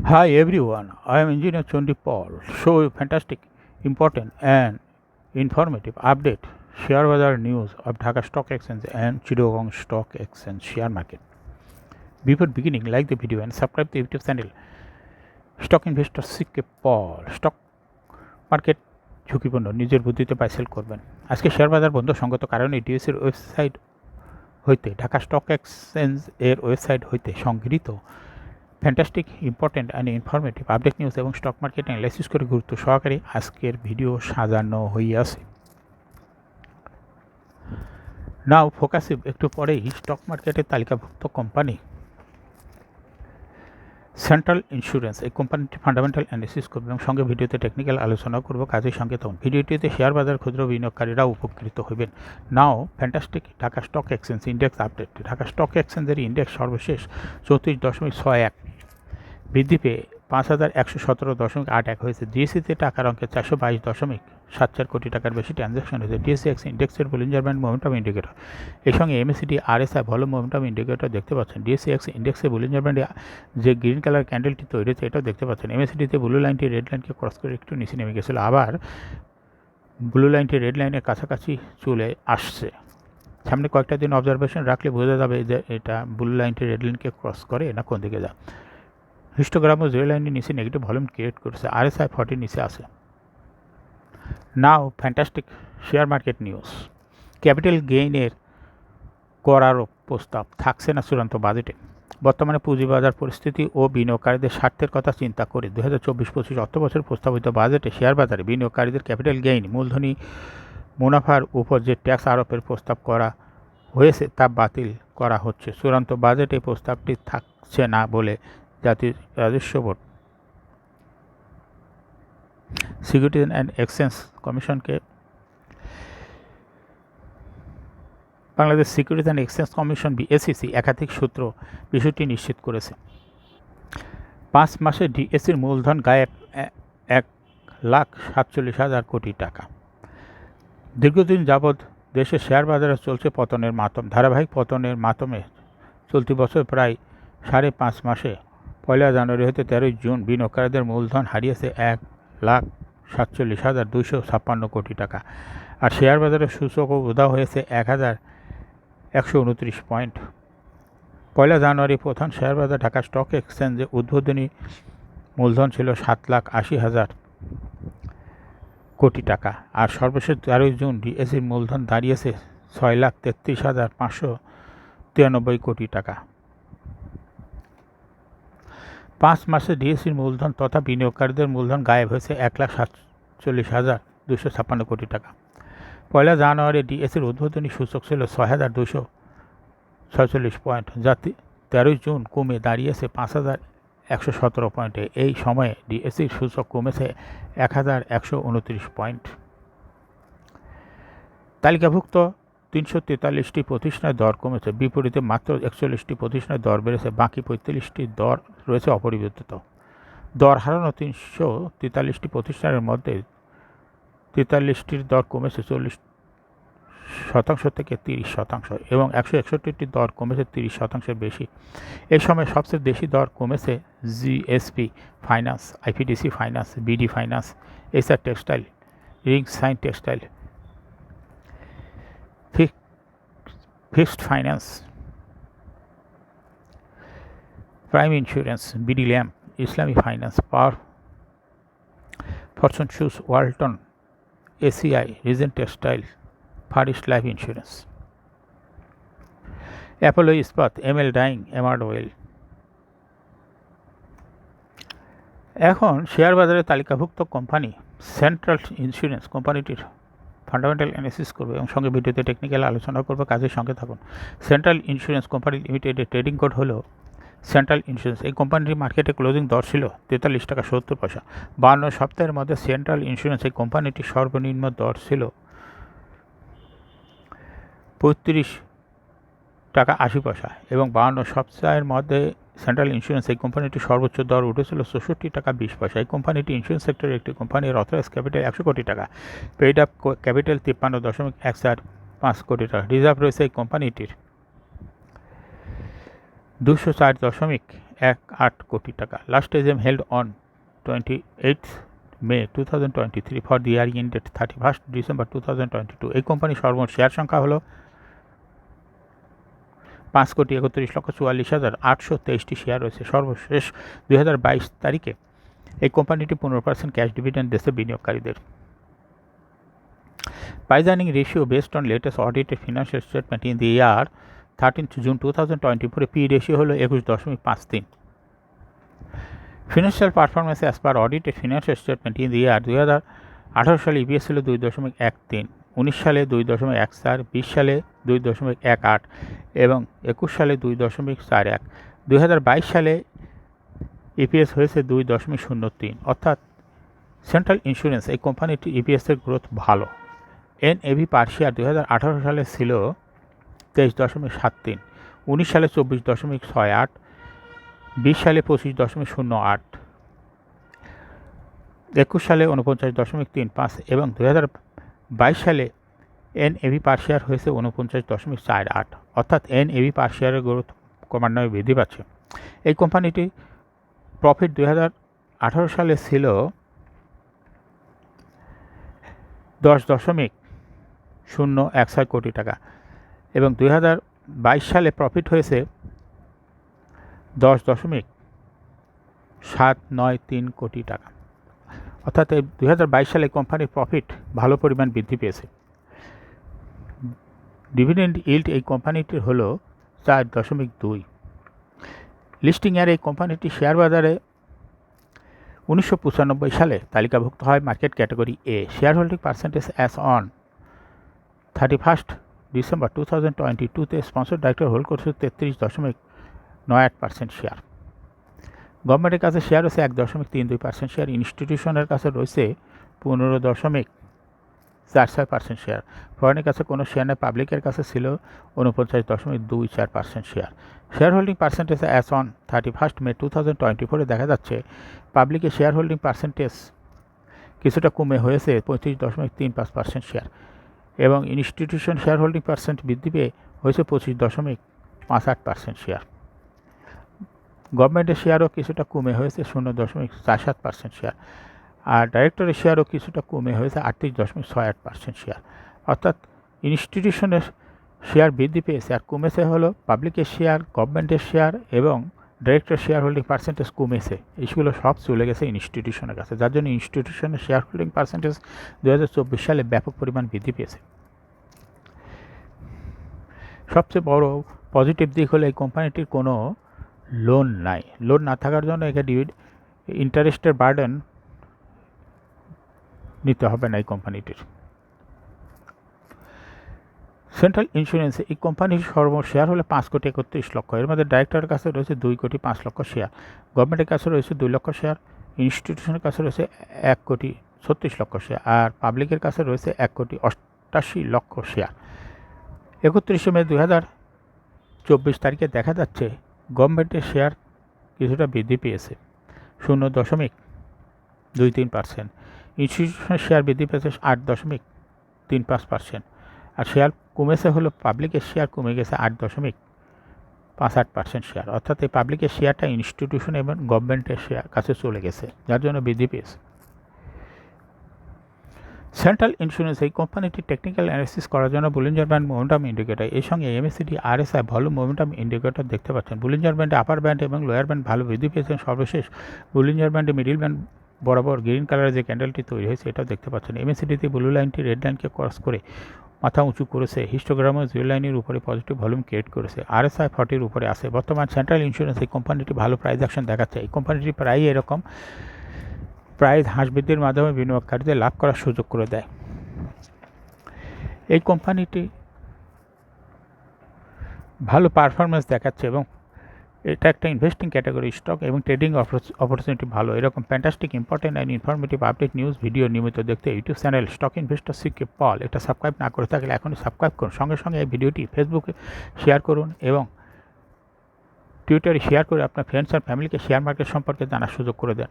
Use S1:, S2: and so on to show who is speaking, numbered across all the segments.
S1: Hi everyone, I am Engineer Chondi Paul. Show you fantastic, important and informative update share bazar news of Dhaka Stock Exchange and Chittagong Stock Exchange share market. Before beginning, like the video and subscribe the YouTube channel. Stock Investor CK Paul. Stock market ঝুঁকিপূর্ণ নিজের বুদ্ধিতে buy sell করবেন। আজকে share বাজার বন্ধ সঙ্গত কারণে ডিএসসির website হইতে ঢাকা স্টক এক্সচেঞ্জ এর ওয়েবসাইট হইতে সংগৃহীত fantastic important and informative update news এবং স্টক মার্কেট অ্যানালাইসিস করে গুরুত্ব সহকারে আজকের ভিডিও সাজানো হইয়াছে। নাও ফোকাসিভ একটু পরেই স্টক মার্কেটের তালিকাভুক্ত কোম্পানি সেন্ট্রাল ইন্স্যুরেন্স এই কোম্পানিটি ফান্ডামেন্টাল অ্যানালিসিস করবে এবং সঙ্গে ভিডিওতে টেকনিক্যাল আলোচনা করব কাজের সঙ্গে তখন ভিডিওটিতে শেয়ার বাজার ক্ষুদ্র বিনিয়োগকারীরা উপকৃত হইবেন। Now fantastic Dhaka stock exchange index update. Dhaka stock এক্সচেঞ্জের ইন্ডেক্স সর্বশেষ 34.61 বৃদ্ধি পেয়ে 5117.81 হয়েছে। ডিএসসিতে টাকার অঙ্কে 422.74 কোটি টাকার বেশি ট্রানজ্যাকশন হয়েছে। ডিএসসিএক্স ইন্ডেক্সের বলিঞ্জার ব্যান্ড মোমেন্টাম ইন্ডিকেটর এর সঙ্গে MACD RSI volume momentum indicator দেখতে পাচ্ছেন। ডিএসসিএক্স ইন্ডেক্সে বলিঞ্জার ব্যান্ডে যে গ্রিন কালার ক্যান্ডেলটি তৈরি হয়েছে এটাও দেখতে পাচ্ছেন। এমএসিডিতে ব্লু লাইনটি রেড লাইনকে ক্রস করে একটু নিচে নেমে গেছিলো, আবার ব্লু লাইনটি রেড লাইনের কাছাকাছি চলে আসছে। সামনে কয়েকটা দিন অবজারভেশন রাখলে বোঝা যাবে যে এটা ব্লু লাইনটি রেড লাইনকে ক্রস করে না কোন দিকে যায়। হিস্টোগ্রামও জিরো লাইনের নিচে নেগেটিভ ভলিউম ক্রিয়েট করেছে। আরএসআই 40 নিচে আছে। Now fantastic share market news. Capital গেইনের করার প্রস্তাব থাকছে না চূড়ান্ত বাজেটে। বর্তমানে পুঁজিবাজার পরিস্থিতি ও বিনিয়োগকারীদের স্বার্থের কথা চিন্তা করে 2024-25 অর্থবছর প্রস্তাবিত বাজেটে শেয়ার বাজারে বিনিয়োগকারীদের ক্যাপিটাল গেইন মূলধনী মুনাফার উপর যে ট্যাক্স আরোপের প্রস্তাব করা হয়েছে তা বাতিল করা হচ্ছে। চূড়ান্ত বাজেটে প্রস্তাবটি থাকছে না বলে জাতীয় রাজস্ব বোর্ড সিকিউরিটিজ অ্যান্ড এক্সচেঞ্জ কমিশনকে Bangladesh securities and exchange commission BSEC একাধিক সূত্র বিষয়টি নিশ্চিত করেছে। 5 মাসে ডিএসসির মূলধন গায়েব 1,47,000 কোটি টাকা। দীর্ঘদিন যাবৎ দেশের শেয়ার বাজারে চলছে পতনের মাতম। ধারাবাহিক পতনের মাতমে চলতি বছর প্রায় 5.5 মাসে 1 জানুয়ারি হতে 13 জুন বিনিয়োগকারীদের মূলধন হারিয়েছে 1,47,256 কোটি টাকা। আর শেয়ার বাজারের সূচকও উধাও হয়েছে 1,129 পয়েন্ট। 1 জানুয়ারি প্রধান শেয়ার বাজার ঢাকা স্টক এক্সচেঞ্জে উদ্বোধনী মূলধন ছিল 7,80,000 কোটি টাকা। আর সর্বশেষ 13 জুন ডিএসসির মূলধন দাঁড়িয়েছে 6,33,593 কোটি টাকা। 5 মাসে ডিএসসির মূলধন তথা বিনিয়োগকারীদের মূলধন গায়েব হয়েছে 1,47,256 কোটি টাকা। 1 জানুয়ারি ডিএসসির উদ্বোধনী সূচক ছিল 6,246 পয়েন্ট, যা 13 জুন কমে দাঁড়িয়েছে 5,117 পয়েন্টে। এই সময়ে ডিএসসির সূচক কমেছে 1,129 পয়েন্ট। তালিকাভুক্ত 343টি প্রতিষ্ঠানের দর কমেছে, বিপরীতে মাত্র 41টি প্রতিষ্ঠানের দর বেড়েছে। বাকি 45টি দর রয়েছে অপরিবর্তিত। দর হারানো 343টি প্রতিষ্ঠানের মধ্যে 43টির দর কমেছে 40% থেকে 30% এবং 161টির দর কমেছে 30%-এর বেশি। এই সময় সবচেয়ে বেশি দর কমেছে GSP finance, IPDC finance, BD finance, SR textile, Ring Shine textile, fixed finance, Prime Insurance, BD Lamp, Islami finance, power, Fortune Shoes, Walton, ACI, Regent Textile, Far East Life Insurance, Apollo Ispat, ML Dyeing, Emerald Oil. এখন share বাজারে তালিকাভুক্ত company Central Insurance কোম্পানিটির fundamental analysis করবে এবং সঙ্গে ভিডিওতে technical আলোচনা করবে, কাজের সঙ্গে থাকুন। সেন্ট্রাল ইন্স্যুরেন্স কোম্পানি লিমিটেডের ট্রেডিং কোড হলো সেন্ট্রাল ইন্স্যুরেন্স। এই কোম্পানিটির মার্কেটে ক্লোজিং দর ছিল 43 টাকা 70 পয়সা। 52 সপ্তাহের মধ্যে সেন্ট্রাল ইন্স্যুরেন্স এই কোম্পানিটির সর্বনিম্ন দর ছিল 35 টাকা 80 পয়সা এবং 52 সপ্তাহের মধ্যে সেন্ট্রাল ইন্স্যুরেন্স এই কোম্পানিটির সর্বোচ্চ দর উঠেছিল 64 টাকা 20 পয়সা। এই কোম্পানিটি ইন্স্যুরেন্স সেক্টরের একটি কোম্পানি। অথরাইজ ক্যাপিটাল 100 কোটি টাকা, পেইড আপ ক্যাপিটাল 53.145 কোটি টাকা। রিজার্ভ রয়েছে এই কোম্পানিটির 204.1 18 কোটি টাকা। Last AGM held on 28 May 2023 for the year ended 31 December 2022। এই কোম্পানির সর্বমোট শেয়ার সংখ্যা হলো 5,31,44,823টি শেয়ার রয়েছে। সর্বশেষ 2022 তারিখে এই কোম্পানিটি 15% ক্যাশ ডিভিডেন্ড দিয়েছে বিনিয়োগকারীদের। Price earning ratio based on latest audited financial statement in the year 13th June 2024 P ratio হলো 21.53। Financial performance as per audited financial statement in the year 2018 সালে ইপিএস ছিল 2.13, 19 সালে 2.14, 20 সালে 2.18 এবং 21 সালে 2.41। 2022 সালে ইপিএস হয়েছে 2.03। অর্থাৎ সেন্ট্রাল ইন্স্যুরেন্স এই কোম্পানিটির ইপিএসের গ্রোথ ভালো। এনএভি পার শেয়ার 2018 সালে ছিল 23.73, 19 সালে 24.68, 20 সালে 25.08, 21 সালে 49.35 এবং 2022 সালে এনএভি পার শেয়ার হয়েছে 49.48। অর্থাৎ এনএভি পার শেয়ারের গ্রোথ ক্রমান্বয়ে বৃদ্ধি পাচ্ছে। এই কোম্পানিটি প্রফিট 2018 সালে ছিল 10.016 কোটি টাকা এবং 2022 সালে প্রফিট হয়েছে 10.793 কোটি টাকা। অর্থাৎ এই 2022 সালে কোম্পানির প্রফিট ভালো পরিমাণ বৃদ্ধি পেয়েছে। ডিভিডেন্ড ইল্ড এই কোম্পানিটির হলো 4.2। লিস্টিং এর এই কোম্পানিটি শেয়ার বাজারে 1995 সালে তালিকাভুক্ত হয় market category A. Share holding percentage as on 31 December 2022-তে স্পন্সর ডাইরেক্টর হোল্ড করছে 33.98% শেয়ার। গভর্নমেন্টের কাছে শেয়ার রয়েছে 1.32% শেয়ার। ইনস্টিটিউশনের কাছে রয়েছে 15.46% শেয়ার। ফরেনের কাছে কোনো শেয়ার নেই। পাবলিকের কাছে ছিল 49.24% share. Share holding percentage as on 31 মে 2024 দেখা যাচ্ছে পাবলিকের শেয়ার হোল্ডিং পার্সেন্টেজ কিছুটা কমে হয়েছে 35.35% শেয়ার এবং ইনস্টিটিউশন শেয়ার হোল্ডিং পার্সেন্ট বৃদ্ধি পেয়ে হয়েছে 25.58% শেয়ার। গভর্নমেন্টের শেয়ারও কিছুটা কমে হয়েছে 0.47% শেয়ার আর ডাইরেক্টরের শেয়ারও কিছুটা কমে হয়েছে 38.68% শেয়ার। অর্থাৎ ইনস্টিটিউশনের শেয়ার বৃদ্ধি পেয়েছে আর কমেছে হলো পাবলিকের শেয়ার, গভর্নমেন্টের শেয়ার এবং ডাইরেক্টর শেয়ার হোল্ডিং পার্সেন্টেজ কমেছে। এইগুলো সব চলে গেছে ইনস্টিটিউশনের কাছে, যার জন্য ইনস্টিটিউশনের শেয়ার হোল্ডিং পার্সেন্টেজ 2024 সালে ব্যাপক পরিমাণ বৃদ্ধি পেয়েছে। সবচেয়ে বড় পজিটিভ দিক হলো এই কোম্পানিটির কোনো লোন নাই। লোন না থাকার জন্য একে ইন্টারেস্টের বার্ডেন নিতে হবে না এই কোম্পানিটির। সেন্ট্রাল ইন্স্যুরেন্স এই কোম্পানির সর্বমোট শেয়ার হলো 5,31,00,000। এর মধ্যে ডাইরেক্টরের কাছে রয়েছে 2,05,00,000 শেয়ার, গভর্নমেন্টের কাছে রয়েছে 2 লক্ষ শেয়ার, ইনস্টিটিউশনের কাছে রয়েছে 1,36,00,000 শেয়ার আর পাবলিকের কাছে রয়েছে 1,88,00,000 শেয়ার। 31 মে 2024 তারিখে দেখা যাচ্ছে গভর্নমেন্টের শেয়ার কিছুটা বৃদ্ধি পেয়েছে 0.23%। ইনস্টিটিউশনের শেয়ার বৃদ্ধি পেয়েছে 8.35% আর শেয়ার কমেছে হলো পাবলিকের শেয়ার কমে গেছে 8.58% শেয়ার। অর্থাৎ এই পাবলিকের শেয়ারটা ইনস্টিটিউশন এবং গভর্নমেন্টের শেয়ার কাছে চলে গেছে, যার জন্য বৃদ্ধি পেয়েছে। সেন্ট্রাল ইন্স্যুরেন্স এই কোম্পানিটি টেকনিক্যাল অ্যানালিসিস করার জন্য বুলিঞ্জার ব্যান্ড মোমেন্টাম ইন্ডিকেটর এর সঙ্গে MACD RSI volume momentum indicator দেখতে পাচ্ছেন। বুলিঞ্জার ব্যান্ডে আপার ব্যান্ড এবং লোয়ার ব্যান্ড ভালো বৃদ্ধি পেয়েছেন। সর্বশেষ বুলিঞ্জার ব্যান্ডে মিডিল ব্যান্ড বরাবর গ্রিন কালারের যে ক্যান্ডেলটি তৈরি হয়েছে এটাও দেখতে পাচ্ছেন। এমএসিডিতে ব্লু লাইনটি রেড লাইনকে ক্রস করে মাথা উঁচু করেছে। হিস্টোগ্রামও জিরো লাইনের উপরে পজিটিভ ভলিউম ক্রিয়েট করেছে। আরএসআই 40-র উপরে আছে। বর্তমান সেন্ট্রাল ইন্স্যুরেন্স এই কোম্পানিটি ভালো প্রাইস অ্যাকশন দেখাচ্ছে। এই কোম্পানিটি প্রায় এরকম প্রাইস হ্রাস বৃদ্ধির মাধ্যমে বিনিয়োগকারীদের লাভ করার সুযোগ করে দেয়। এই কোম্পানিটি ভালো পারফরমেন্স দেখাচ্ছে এবং এটা একটা ইনভেস্টিং ক্যাটাগরি স্টক এবং ট্রেডিং অপরচুনিটি ভালো। এরকম fantastic important and informative update news video নিয়মিত দেখতে YouTube channel stock investor CK Paul এটা সাবস্ক্রাইব না করে থাকলে এখনই সাবস্ক্রাইব করুন। সঙ্গে সঙ্গে এই ভিডিওটি ফেসবুকে শেয়ার করুন এবং টুইটারে শেয়ার করে আপনার ফ্রেন্ডস আর ফ্যামিলিকে শেয়ার মার্কেট সম্পর্কে জানার সুযোগ করে দেন।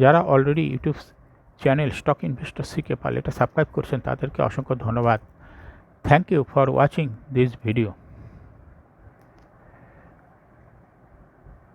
S1: যারা already YouTube channel stock investor CK Paul এটা সাবস্ক্রাইব করছেন তাদেরকে অসংখ্য ধন্যবাদ। Thank you for watching this video.